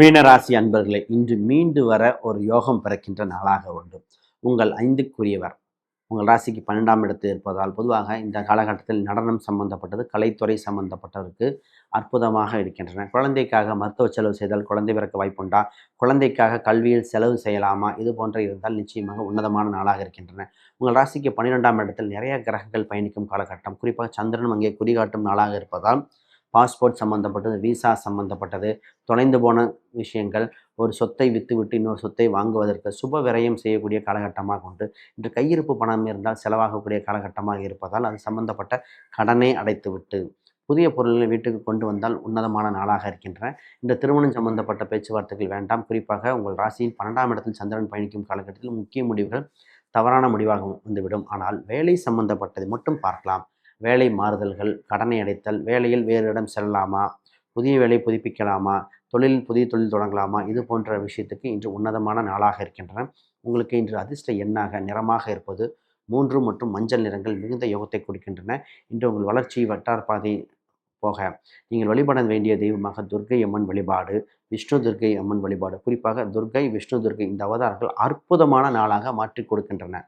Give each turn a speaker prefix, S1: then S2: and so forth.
S1: மீனராசி அன்பர்களே, இன்று மீண்டு வர ஒரு யோகம் பிறக்கின்ற நாளாக உண்டு. உங்கள் 5க்குரியவர் உங்கள் ராசிக்கு 12ஆம் இடத்தில் இருப்பதால் பொதுவாக இந்த காலகட்டத்தில் நடனம் சம்பந்தப்பட்டது, கலைத்துறை சம்பந்தப்பட்டவருக்கு அற்புதமாக இருக்கின்றன. குழந்தைக்காக மருத்துவ செலவு செய்தால் குழந்தை பிறக்க வாய்ப்புண்டா? குழந்தைக்காக கல்வியில் செலவு செய்யலாமா? இது போன்ற இருந்தால் நிச்சயமாக உன்னதமான நாளாக இருக்கின்றன. உங்கள் ராசிக்கு 12ஆம் இடத்தில் நிறைய கிரகங்கள் பயணிக்கும் காலகட்டம். குறிப்பாக சந்திரனும் அங்கே குறிகாட்டும் நாளாக இருப்பதால் பாஸ்போர்ட் சம்மந்தப்பட்டது, விசா சம்மந்தப்பட்டது, தொலைந்து போன விஷயங்கள், ஒரு சொத்தை விற்றுவிட்டு இன்னொரு சொத்தை வாங்குவதற்கு சுப விரயம் செய்யக்கூடிய காலகட்டமாக உண்டு. இன்று கையிருப்பு பணம் இருந்தால் செலவாகக்கூடிய காலகட்டமாக இருப்பதால் அது சம்பந்தப்பட்ட கடனை அடைத்துவிட்டு புதிய பொருள்களை வீட்டுக்கு கொண்டு வந்தால் உன்னதமான நாளாக இருக்கின்றன. இந்த திருமணம் சம்பந்தப்பட்ட பேச்சுவார்த்தைகள் வேண்டாம். குறிப்பாக உங்கள் ராசியின் 12ஆம் இடத்தில் சந்திரன் பயணிக்கும் காலகட்டத்தில் முக்கிய முடிவுகள் தவறான முடிவாக வந்துவிடும். ஆனால் வேலை சம்பந்தப்பட்டதை மட்டும் பார்க்கலாம். வேலை மாறுதல்கள், கடனை அடைத்தல், வேலையில் வேறு இடம் செல்லலாமா, புதிய வேலை புதுப்பிக்கலாமா, புதிய தொழில் தொடங்கலாமா, இது போன்ற விஷயத்துக்கு இன்று உன்னதமான நாளாக இருக்கின்றன. உங்களுக்கு இன்று அதிர்ஷ்ட எண்ணாக நிறமாக இருப்பது 3 மற்றும் மஞ்சள் நிறங்கள் மிகுந்த யோகத்தை கொடுக்கின்றன. இன்று உங்கள் வளர்ச்சி வட்டாரப்பாதை போக நீங்கள் வழிபட வேண்டிய தெய்வமாக துர்க்கை அம்மன் வழிபாடு, விஷ்ணு துர்க்கை அம்மன் வழிபாடு, குறிப்பாக துர்க்கை, விஷ்ணு துர்க்கை இந்த அவதாரங்கள் அற்புதமான நாளாக மாற்றி கொடுக்கின்றன.